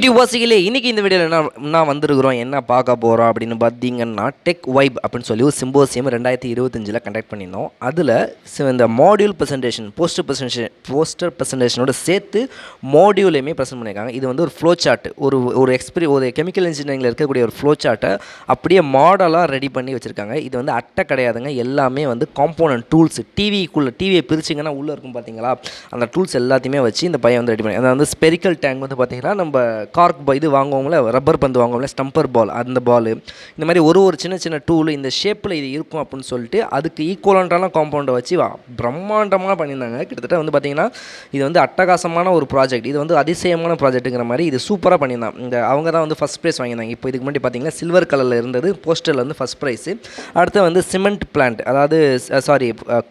வியூவர்ஸுகளே இன்றைக்கி இந்த வீடியோவில் என்ன வந்திருக்கிறோம் என்ன பார்க்க போகிறோம் அப்படின்னு பார்த்தீங்கன்னா டெக் வைப் அப்படின்னு சொல்லி ஒரு சிம்போசியம் 2025 கண்டக்ட் பண்ணியிருந்தோம். அதில் இந்த மாடியூல் ப்ரெசன்டேஷன் போஸ்டர் ப்ரெசன்டேஷனோட சேர்த்து மாடியூலையுமே ப்ரெசென்ட் பண்ணியிருக்காங்க. இது வந்து ஒரு ஃப்ளோ சார்ட், ஒரு கெமிக்கல் இன்ஜினியரிங்கில் இருக்கக்கூடிய ஒரு ஃப்ளோ சார்ட்டை அப்படியே மாடலாக ரெடி பண்ணி வச்சுருக்காங்க. இது வந்து அட்டை கிடையாதுங்க, எல்லாமே வந்து காம்போனன்ட் டூல்ஸ். டிவியை பிரிச்சிங்கன்னா உள்ளே இருக்கும் பார்த்தீங்களா, அந்த டூல்ஸ் எல்லாத்தையுமே வச்சு இந்த பையன் வந்து ரெடி பண்ணி, அதாவது ஸ்பெரிக்கல் டேங்க் வந்து பார்த்தீங்கன்னா நம்ம கார்க் இது வாங்குவோம்ல, ரப்பர் பந்து வாங்குவோம்ல, ஸ்டம்பர் பால், அந்த பால், இந்த மாதிரி ஒரு சின்ன சின்ன டூல் இந்த ஷேப்பில் இது இருக்கும் அப்படின்னு சொல்லிட்டு அதுக்கு ஈக்குவலண்ட்டான காம்பவுண்டை வச்சு பிரம்மாண்டமாக பண்ணியிருந்தாங்க. கிட்டத்தட்ட வந்து பார்த்திங்கன்னா இது வந்து அட்டகாசமான ஒரு ப்ராஜெக்ட், இது வந்து அதிசயமான ப்ராஜெக்ட்டுங்கிற மாதிரி இது சூப்பராக பண்ணியிருந்தாங்க. அவங்க தான் வந்து ஃபஸ்ட் ப்ரைஸ் வாங்கியிருந்தாங்க. இப்போ இதுக்கு முன்னாடி பார்த்திங்கன்னா சில்வர் கலரில் இருந்தது போஸ்டரில் வந்து ஃபஸ்ட் ப்ரைஸு. அடுத்து வந்து சிமெண்ட் பிளான்ட், அதாவது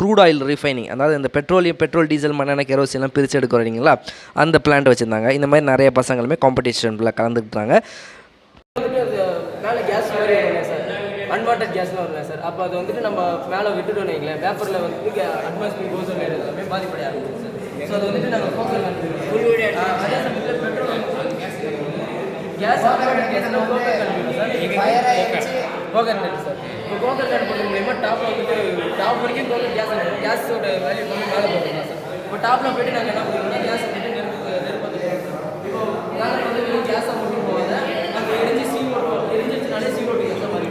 க்ரூட் ஆயில் ரிஃபைனிங், அதாவது இந்த பெட்ரோல் டீசல் மண்ணெண்ணெய் கெரோசின்லாம் பிரித்து எடுக்கிறீங்களா, அந்த பிளான்ட் வச்சுருந்தாங்க. இந்த மாதிரி நிறைய பசங்களுமே காம்படிஷனில் கலந்துக்கிட்டாங்க. மேலே கேஸ் மாதிரி சார், அன்வான்ட் கேஸ்லாம் வருங்க சார். அப்போ அது வந்துட்டு நம்ம மேலே விட்டுட்டோம் வைங்களேன், பேப்பரில் வந்து அட்மாஸ்பியர் ஓசோன் லேயர் எல்லாமே பாதிப்படைய ஆரம்பிக்கும் சார். ஸோ அது வந்துட்டு நாங்கள் ஃபோக்கஸ் அதே சமயத்தில் பெட்ரோல் கேஸ் கேஸ்லாம் கோகர்நெட் சார். இப்போ கோகர்நெட் பண்ண மூலியமாக டாப்பில் வந்துட்டு டாப் வரைக்கும் கேஸோட வேல்யூ வந்து மேலே போட்டுருக்கோம் சார். இப்போ டாப்பில் போய்ட்டு நாங்கள் என்ன பண்ணுவோம்னா கேஸ் வந்துட்டு நெருப்பத்தை இப்போ நாங்கள் வந்து கேஸாக மட்டும் போகாத நாங்கள் எரிஞ்சிச்சுனாலே CO2 கேஸாக மாறி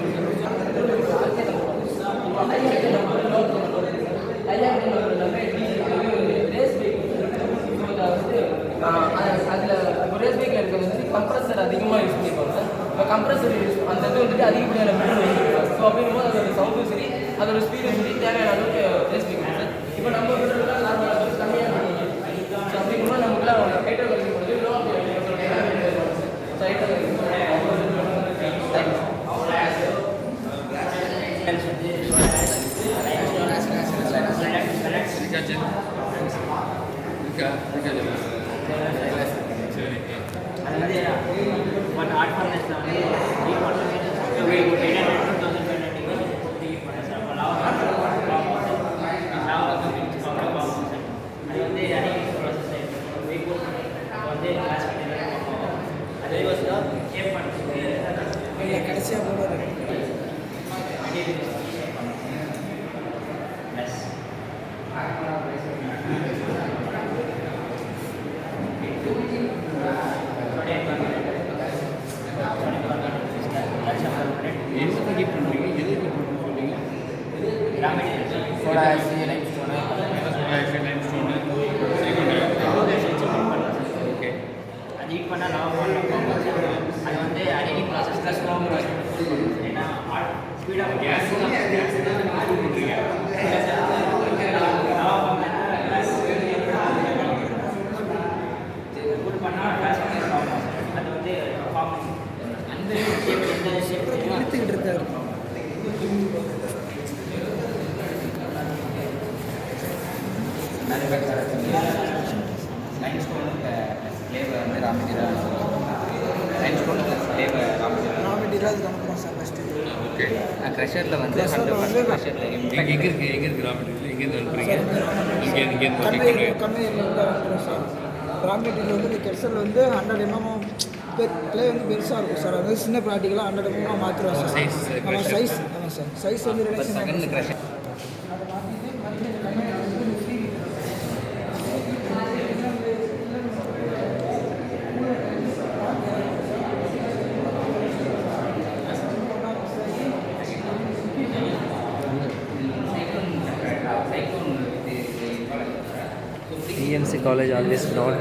அதில் ரேஸ் பைக்கில் இருக்கிறது வந்து கம்ப்ரஸர் அதிகமாக யூஸ் பண்ணியிருப்பாங்க சார். இப்போ கம்ப்ரஸர் அந்த இது வந்துட்டு அதிகப்படியான பெட்ரோல் யூஸ். ஸோ அப்படிங்கும்போது அதோட சவுண்டும் சரி, அதோட ஸ்பீடும் சரி, தேவையான அளவுக்கு ரேஸ் பைக் சார். இப்போ நம்ம பெட்ரோல்லாம் நார்மலாக கம்மியாக இருக்கும். ஸோ அப்படிங்கும்போது நமக்குலாம் ஹைட்ரோ கல்வி போது லோ ஸோ ஹைட்ரோ கல்வி கடைசியாக போடுறது இழுத்துக்கிட்டு இருக்காரு. ராமெட்டீரியல் அனுப்புகிறோம் சார் ஃபஸ்ட்டு. ஓகே, க்ரஷரில் வந்து எங்கே இருக்குது ராமெட்டீரியல் எங்கேருந்து அனுப்புறீங்க? கம்மியில் அனுப்புகிறோம் சார். ராமெட்டீரியல் வந்து க்ரஷரில் வந்து 100 mm பிளே வந்து பெருசாக இருக்கும் சார். அது சின்ன ப்ராக்டிக்கலாக 100 mm மாற்றிடுவோம் சார். ஆமாம் சைஸ், ஆமாம் சார் சைஸ் வந்து second crusher EMC college always not.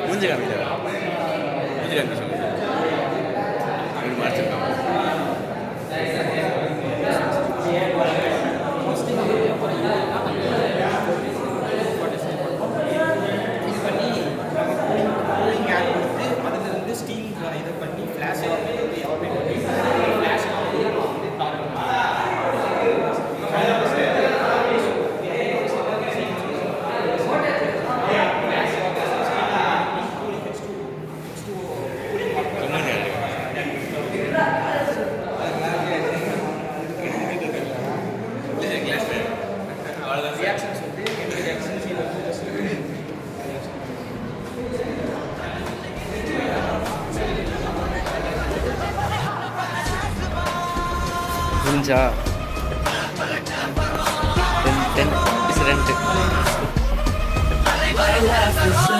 மூஞ்சி காமிக்கிறார் மூஞ்சி காமிக்க சொல்லுங்க ரெண்டு மாறிச்சிருக்கான் இது பண்ணி கூலிங் ஏர் கொடுத்து அதிலிருந்து ஸ்டீம் இதை பண்ணி ஃப்ளாஷ் எவாபரேட் பண்ணி ஃப்ளாஷ் ரியாக்ஷன்ஸ் வந்து என்ன ரியாக்ஷன்ஸ் புரிஞ்சா 10 10 2